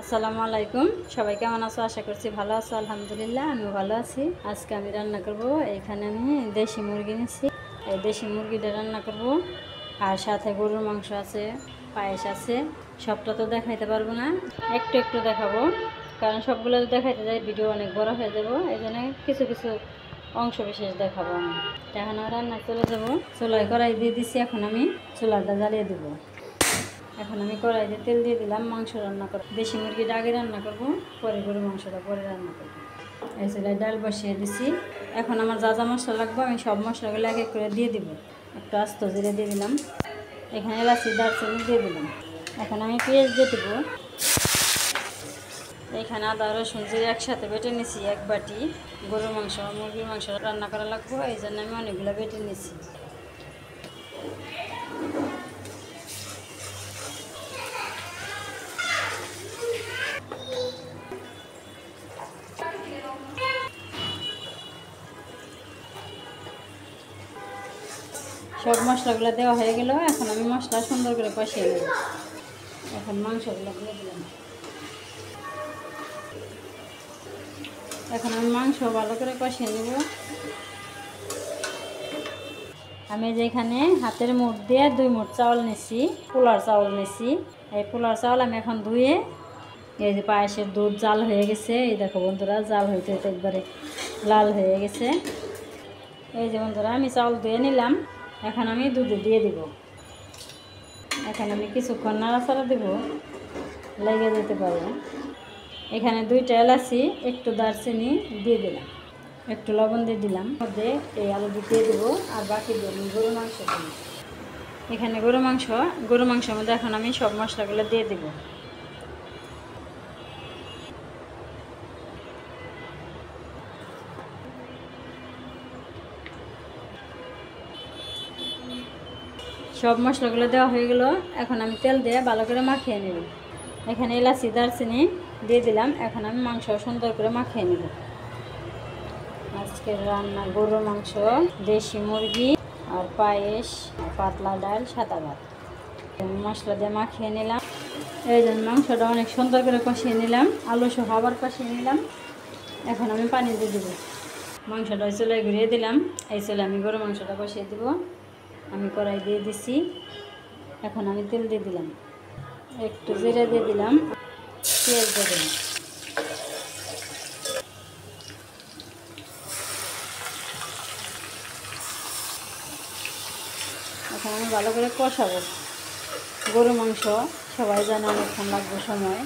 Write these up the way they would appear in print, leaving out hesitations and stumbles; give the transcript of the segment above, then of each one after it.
আসসালামু আলাইকুম। সবাই কেমন আছো? আশা করছি ভালো আছো। আলহামদুলিল্লাহ আমিও ভালো আছি। আজকে আমি রান্না করব, এখানে আমি দেশি মুরগি নিয়েছি। এই দেশি মুরগিটা রান্না করব, আর সাথে গরুর মাংস আছে, পায়েস আছে। সবটা তো দেখাইতে পারবো না, একটু একটু দেখাবো, কারণ সবগুলো দেখাইতে যাই ভিডিও অনেক বড় হয়ে যাব। এই জন্য কিছু কিছু অংশ বিশেষ দেখাবো আমি। এখন রান্না চলে যাবো। চুলায় কড়াই দিয়ে দিছি, এখন আমি চুলাটা জ্বালিয়ে দেবো। এখন আমি কড়াইতে তেল দিয়ে দিলাম। মাংস রান্না করব, দেশি মুরগিটা আগে রান্না করব, পরে গরু মাংসটা পরে রান্না করব। এই চুলায় ডাল বসিয়ে দিছি। এখন আমার যা যা মশলা লাগবে আমি সব মশলাগুলো এক এক করে দিয়ে দিব। একটু আস্ত জিরে দিয়ে দিলাম, এখানে এলাচি দারচিনি দিয়ে দিলাম। এখন আমি পেঁয়াজ দিয়ে দেবো। এখানে আদা রসুন জিরে একসাথে বেটে নিছি এক বাটি। গরুর মাংস মুরগির মাংস রান্না করা লাগবে, এই জন্য আমি অনেকগুলো বেটে নিছি। সব মশলাগুলো দেওয়া হয়ে গেল। এখন আমি মশলা সুন্দর করে কষিয়ে নেব। এখন মাংসগুলো দিয়ে দিলাম। এখন আমি মাংস ভালো করে কষিয়ে নেব। আমি যেখানে হাতের মুঠ দিয়ে 2 মুঠ চাউল নিছি, পোলার চাউল নিছি। এই পোলার চাউল আমি এখন ধুয়ে, এই যে পায়েসের দুধ জাল হয়ে গেছে। এই দেখো বন্ধুরা, জাল হইতে হইতে একবারে লাল হয়ে গেছে। এই যে বন্ধুরা, আমি চাউল ধুয়ে নিলাম। এখন আমি দুধে দিয়ে দিব। এখন আমি কিছুক্ষণ নাড়াচাড়া দেব, লেগে যেতে পারে। এখানে 2টা এলাচি, একটু দারচিনি দিয়ে দিলাম, একটু লবণ দিয়ে দিলাম। মধ্যে এই আলু দিয়ে দেবো, আর বাকি দিয়ে গরু মাংস দিব। এখানে গরু মাংসের মধ্যে এখন আমি সব মশলাগুলো দিয়ে দেব। সব মশলাগুলো দেওয়া হয়ে গেল। এখন আমি তেল দিয়ে ভালো করে মাখিয়ে নেব। এখানে এলাচি দারচিনি দিয়ে দিলাম। এখন আমি মাংস সুন্দর করে মাখিয়ে নেব। আজকের রান্না গরুর মাংস, দেশি মুরগি, আর পায়েস, পাতলা ডাল, সাদা ভাত। মশলা দিয়ে মাখিয়ে নিলাম। এই জন্য মাংসটা অনেক সুন্দর করে কষিয়ে নিলাম, আলু সহ আবার কষিয়ে নিলাম। এখন আমি পানি দিয়ে দেবো। মাংসটা চুলায় ঘুরিয়ে দিলাম। এই চুলে আমি গরু মাংসটা কষিয়ে দেব। আমি কড়াই দিয়ে দিছি। এখন আমি তেল দিয়ে দিলাম, একটু জিরে দিয়ে দিলাম, পেঁয়াজ দিয়ে দিলাম। এখন আমি ভালো করে কষাবো। গরু মাংস সবাই জানে অনেকক্ষণ লাগবে সময়।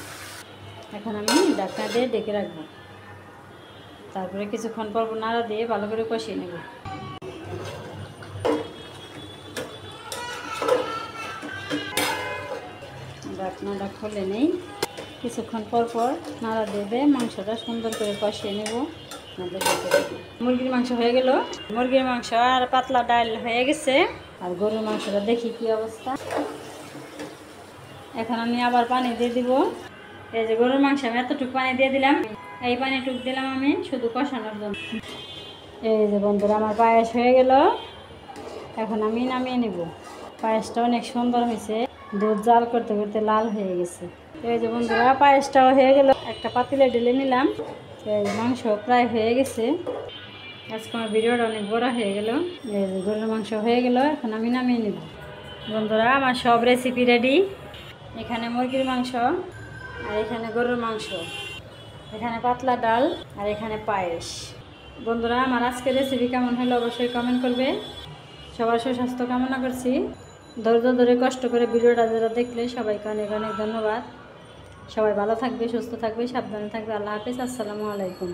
এখন আমি ঢাকনা দিয়ে ডেকে রাখবো। তারপরে কিছুক্ষণ পর নাড়া দিয়ে ভালো করে কষিয়ে নেব। ঢাকনাটা খুলে নেই। কিছুক্ষণ পর নাড়া দিয়ে মাংসটা সুন্দর করে কষিয়ে নেব। মুরগির মাংস হয়ে গেল। মুরগির মাংস আর পাতলা ডাল হয়ে গেছে। আর গরুর মাংসটা দেখি কি অবস্থা। এখন আমি আবার পানি দিয়ে দিব। এই যে গরুর মাংস আমি এতটুকু পানি দিয়ে দিলাম। এই পানিটুকু দিলাম আমি শুধু কষানোর জন্য। এই যে বন্ধুরা, আমার পায়েস হয়ে গেল। এখন আমি নামিয়ে নেব। পায়েসটা অনেক সুন্দর হয়েছে, দুধ জাল করতে করতে লাল হয়ে গেছে। এই যে বন্ধুরা, পায়েসটাও হয়ে গেল। একটা পাতিলে ঢেলে নিলাম। এই মাংস প্রায় হয়ে গেছে। আজকে আমার ভিডিওটা অনেক বড় হয়ে গেল। এই যে গরুর মাংস হয়ে গেল। এখন আমি নামিয়ে নেব। বন্ধুরা, আমার সব রেসিপি রেডি। এখানে মুরগির মাংস, আর এখানে গরুর মাংস, এখানে পাতলা ডাল, আর এখানে পায়েস। বন্ধুরা, আমার আজকের রেসিপি কেমন হলো অবশ্যই কমেন্ট করবে। সবার সুস্বাস্থ্য কামনা করছি। ধৈর্য ধরে কষ্ট করে ভিডিওটা যারা দেখলে সবাইকে অনেক অনেক ধন্যবাদ। সবাই ভালো থাকবে, সুস্থ থাকবে, সাবধানে থাকবে। আল্লাহ হাফেজ। আসসালামু আলাইকুম।